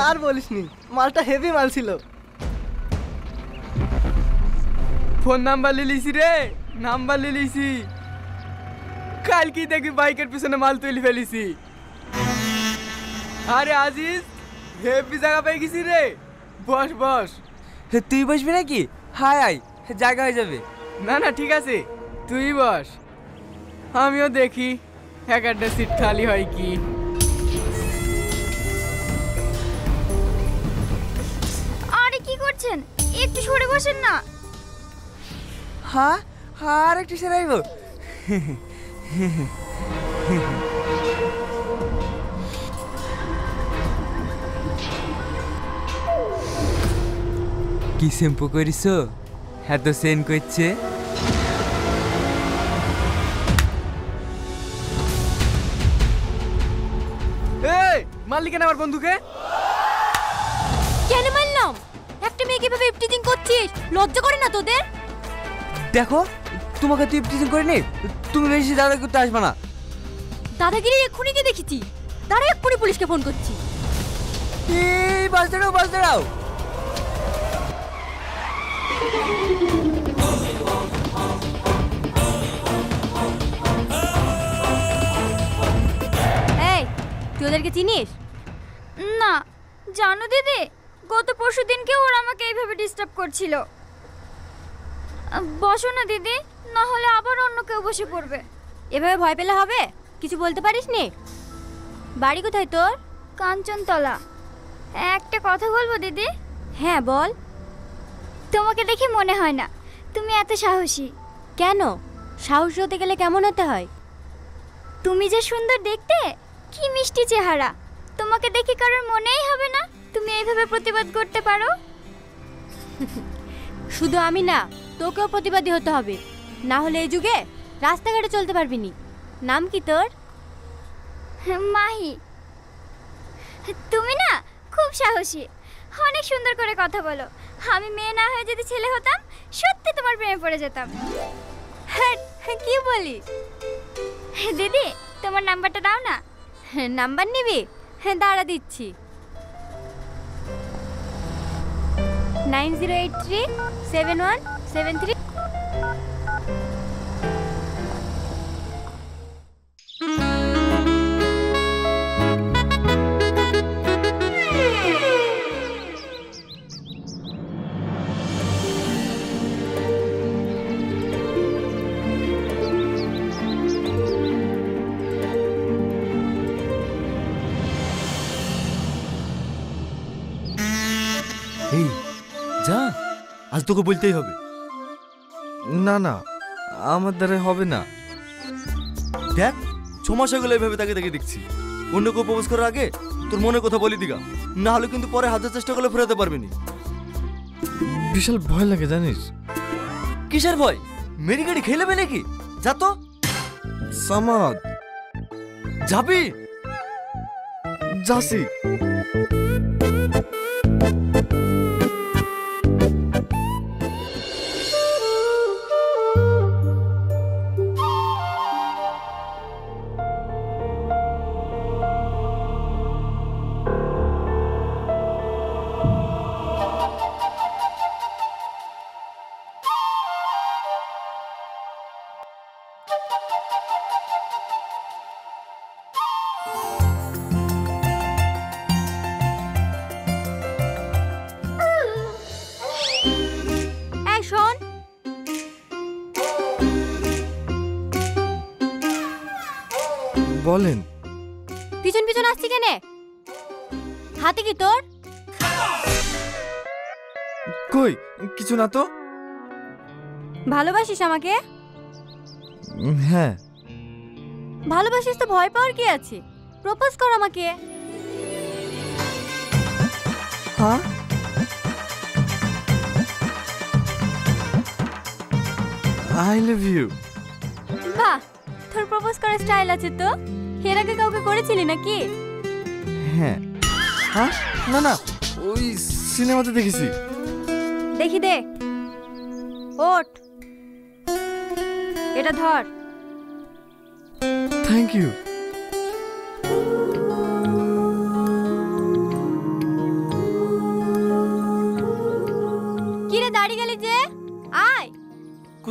আর বলিসনি, মালটা হেভি মাল ছিল। ফোন নাম্বার লিলিছি রে, নাম্বার লিলিছি। কাল কি দেখি বাইকের পিছনে মাল তুলে ফেলিছি। আরে আজিজ, হেভি জায়গা পেয়ে গেছি রে। বস বস। তুই বসবি নাকি? হাই আয়, জায়গা হয়ে যাবে। না না ঠিক আছে, তুই বস, আমিও দেখি এক একটা সিট খালি হয় কি। আরে কি করছেন, একটু সরে বসেন না। হ্যাঁ, আর একটু সেরাইব। কি শ্যাম্পু করিস, এত সেন করছে। এই মারলি কেন আমার বন্ধুকে? কেন মারলাম? একটা মেয়েকে ভাবে ইফটিজিং করছিস, লজ্জা করে না তোদের? দেখো, তোমাকে তুই ইফটিজিং করিনি, তুমি বেশি দাদা করতে আসবে না। দাদাগিরি এক্ষুনি গিয়ে দেখেছি, তারা এক্ষুনি পুলিশকে ফোন করছি। এই বাস দাঁড়াও, বাস দাঁড়াও। এই, তুই ওদেরকে চিনিস? না, জানো দিদি, গত পরশুদিনকে ওরা আমাকে এইভাবে ডিস্টার্ব করছিল। বসো না দিদি, না হলে আবার অন্য কেউ বসে পড়বে। এভাবে ভয় পেলে হবে? কিছু বলতে পারিস নি? বাড়ি কোথায় তোর? কাঞ্চনতলা। একটা কথা বলবো দিদি? হ্যাঁ বল। তোমাকে দেখে মনে হয় না তুমি এত সাহসী। কেন? সাহসী হতে গেলে কেমন হতে হয়? তুমি যে সুন্দর দেখতে, কি মিষ্টি চেহারা, তোমাকে দেখে কারোর মনেই হবে না তুমি এইভাবে প্রতিবাদ করতে পারো। শুধু আমি না, তোকেও প্রতিবাদী হতে হবে, না হলে এই যুগে রাস্তাঘাটে চলতে পারবি নি। নাম কি তোর? মাহি। তুমি না খুব সাহসী, অনেক সুন্দর করে কথা বলো। আমি মেয়ে না হয়ে যদি ছেলে হতাম, সত্যি তোমার প্রেমে পড়ে যেতাম। হ্যাঁ, কি বলিস? দিদি, তোমার নাম্বারটা দাও না। নাম্বার নিবি? হ্যাঁ দাঁড়া দিচ্ছি। 90837173। এই যা, আজ তোকে বলতেই হবে। না না, আমার দ্বারা হবে না। দেখ, 6 মাস হয়ে গেল এইভাবে তাকে তাকে দেখছি। অন্য কেউ প্রপোজ করার আগে তোর মনের কথা বলি দিগা, না হলে কিন্তু পরে হাজার চেষ্টা করলে ফেরাতে পারবি না। বিশাল ভয় লাগে জানিস। কিসের ভয়? মেরি গাড়ি খেয়ে নেবে নাকি? যা তো। সামাদ, যাবি? যাসি। শোন, বলেন। পিছন পিছন আসছি কেনে? হাতে কি তোর? কই কিছু না তো। ভালোবাসিস আমাকে? হ্যাঁ। ভালোবাসিস তো ভয় পাওয়ার কি আছে? প্রপোজ কর আমাকে। হ্যাঁ, আই লাভ ইউ। বাহ, তোর প্রপোজ করার স্টাইল আছে তো। এর আগে কাউকে করেছিলি নাকি? হ্যাঁ। হ্যাঁ, না না, ওই সিনেমাতে দেখেছি। দেখি দে। ওঠ, এটা ধর। Thank you.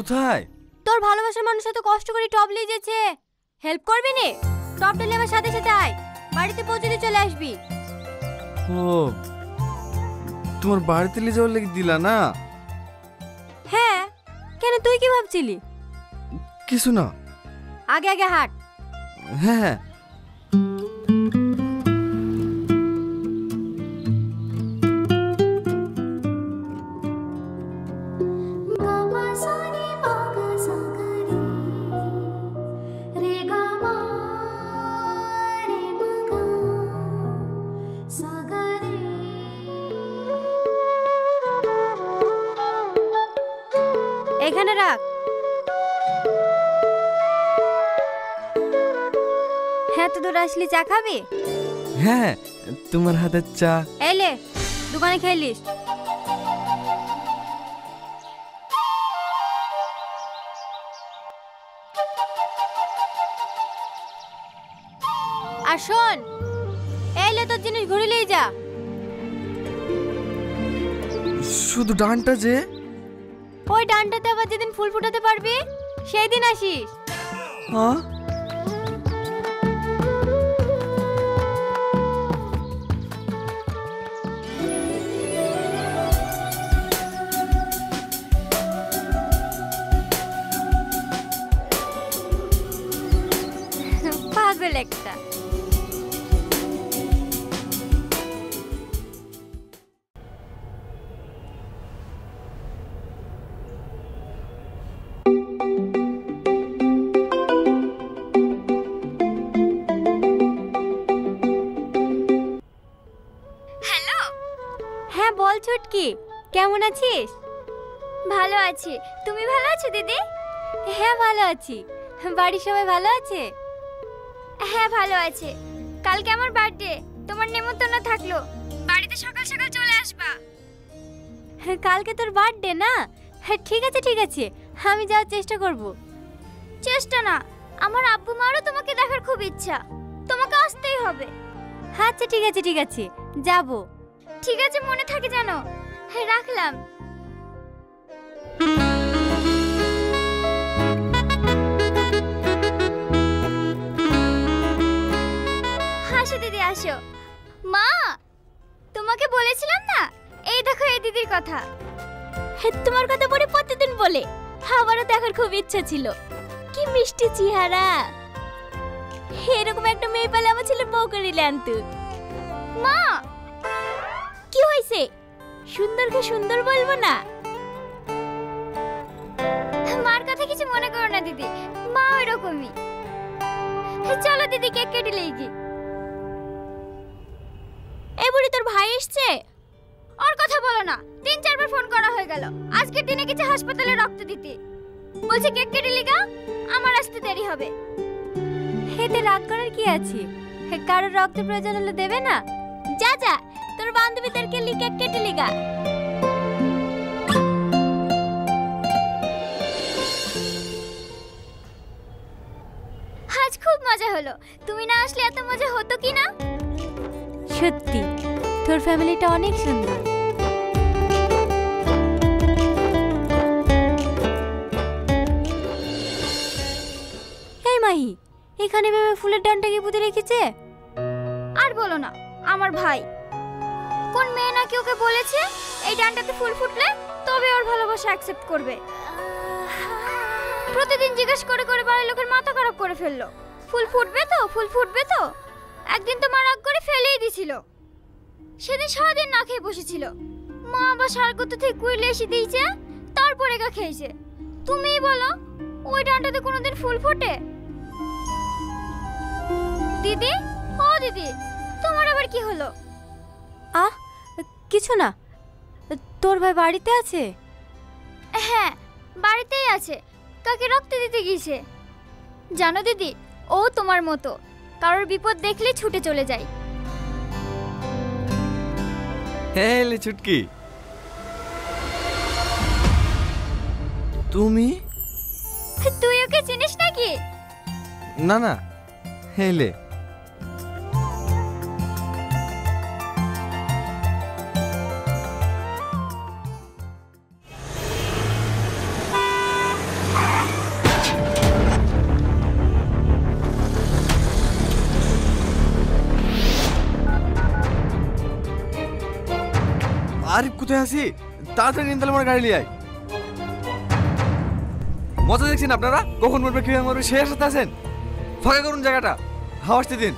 কোথায়? তোর ভালোবাসার মানুষ এত কষ্ট করে টপ নিয়ে যেছে, হেল্প করবি নে? টপ নিলে আমার সাথে সাথে আয়, বাড়িতে পৌঁছে দিয়ে চলে আসবি। ও, তোমার বাড়িতে নিয়ে যাওয়ার লেগে দিলা না? হ্যাঁ, কেন তুই কি ভাবছিলি? কিছু না। আগে আগে হাঁট। হ্যাঁ হ্যাঁ। এখানে রাখ। হ্যাঁ, তো দূর আসলি চা খাবি? হ্যাঁ, তোমার হাতের চা। এলে দোকানে খেলিস। আর শোন, এলে তোর জিনিস ঘুরিলেই যা। শুধু ডানটা যে? ওই ডানটাতে আবার যেদিন ফুল ফুটাতে পারবি সেই দিন আসিস। হ্যাঁ? পাগল একটা। হ্যালো। হ্যাঁ বল ছুটকি, কেমন আছিস? ভালো আছি, তুমি ভালো আছো দিদি? হ্যাঁ ভালো আছি। বাড়ির সবাই ভালো আছে? হ্যাঁ ভালো আছে। কালকে আমার বার্থডে, তোমার নেমন্তন্ন থাকলো, বাড়িতে সকাল সকাল চলে আসবা। কালকে তোর বার্থডে না? হ্যাঁ ঠিক আছে ঠিক আছে, আমি যাওয়ার চেষ্টা করব। চেষ্টা না, আমার আব্বু মারও তোমাকে দেখার খুব ইচ্ছা, তোমাকে আসতেই হবে। আচ্ছা ঠিক আছে ঠিক আছে, যাব। ঠিক আছে, মনে থাকে জানো। হ্যাঁ রাখলাম। আসো দিদি আসো। মা, তোমাকে বলেছিলাম না, এই দেখো এই দিদির কথা। তোমার কথা পরে প্রতিদিন বলে, আমারও দেখার খুব ইচ্ছা ছিল। কি মিষ্টি চেহারা, এরকম একটা মেয়ে পেলে আমার ছেলে বউ করে আনতো। মা কি হয়েছে? সুন্দরকে সুন্দর বলবো না? মার কথা কিছু মনে করো না দিদি, মা ওইরকমই। চলো দিদি কেক কেটে লেগি। এ বুড়ি তোর ভাই এসছে? ওর কথা বলো না, 3-4 বার ফোন করা হয়ে গেল। আজকের দিনে কিছু হাসপাতালে রক্ত দিতে বলছে, কেক কেটে লিগা, আমার আসতে দেরি হবে। এতে রাগ করার কি আছে? কারোর রক্ত প্রয়োজন হলে দেবে না? যা যা, তোর বান্ধবীদেরকে কেক কেটে লিগা। আজ খুব মজা হলো, তুমি না আসলে এত মজা হতো কি না? সত্যি তোর ফ্যামিলিটা অনেক সুন্দর। এই মাহি, এখানে ভেবে ফুলের ডানটাকে পুঁতে রেখেছে। আর বলো না, আমার ভাই কোন মেয়ে নাকি ওকে বলেছে এই ডানটাতে ফুল ফুটলে তবে ওর ভালোবাসা অ্যাকসেপ্ট করবে। প্রতিদিন জিজ্ঞেস করে করে বাড়ির লোকের মাথা খারাপ করে ফেললো, ফুল ফুটবে তো ফুল ফুটবে তো। একদিন তো মা রাগ করে ফেলেই দিছিল। সেদিন সারাদিন না খেয়ে বসেছিল, মা আবার সারগত থেকে কুইলে এসে দিয়েছে, তারপরে গা খেয়েছে। তুমিই বলো, ওই ডানটাতে কোনোদিন ফুল ফোটে? দিদি, ও দিদি, তোমার আবার কি হলো? কিছু না। তোর ভাই বাড়িতে আছে? হ্যাঁ বাড়িতেই আছে, কাকে রক্ত দিতে গিয়েছে। জানো দিদি, ও তোমার মতো, কারোর বিপদ দেখলে ছুটে চলে যায়। হেলে ছুটকি, তুমি? তুই ওকে চিনিস নাকি? না না, হেলে। আরিফ কোথায় আছি? তাড়াতাড়ি নিন তাহলে আমার গাড়ি নিয়ে আয়। মজা দেখছেন আপনারা? কখন মরবে কি মরবে সেই আশাতে আছেন? ফাঁকা করুন জায়গাটা, হাওয়া আসতে দিন।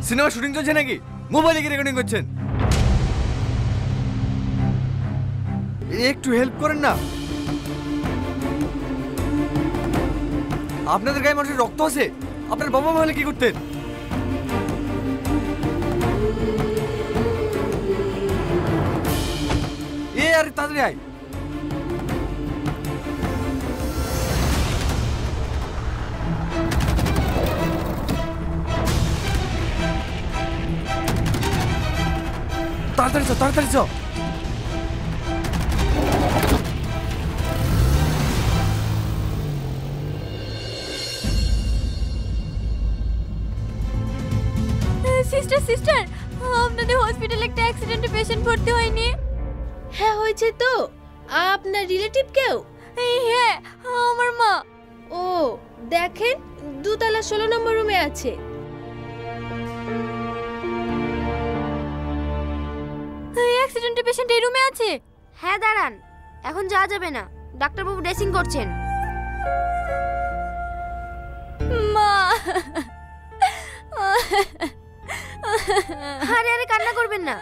সিনেমা শুটিং চলছে নাকি? মোবাইলে কি রেকর্ডিং করছেন? একটু হেল্প করেন না। আপনাদের গায়ে মানুষের রক্ত আছে। আপনার বাবা মা হলে কি করতেন? আরে তাড়াতাড়ি আয়। তাড়াতাড়ি চ, তাড়াতাড়ি চ। সিস্টার সিস্টার, আপনাদের হসপিটালে একটা অ্যাক্সিডেন্টে পেশেন্ট ভর্তি হয়নি? হ্যাঁ হয়েছে তো। আপনার রিলেটিভ কেউ? হ্যাঁ, আমার মা। ও দেখেন, 2 তলা 16 নম্বর রুমে আছে। অ্যাক্সিডেন্টে পেশেন্ট এই রুমে আছে? হ্যাঁ দাঁড়ান, এখন যাওয়া যাবে না, ডাক্তারবাবু ড্রেসিং করছেন। মা, আরে আরে কান্না করবেন না।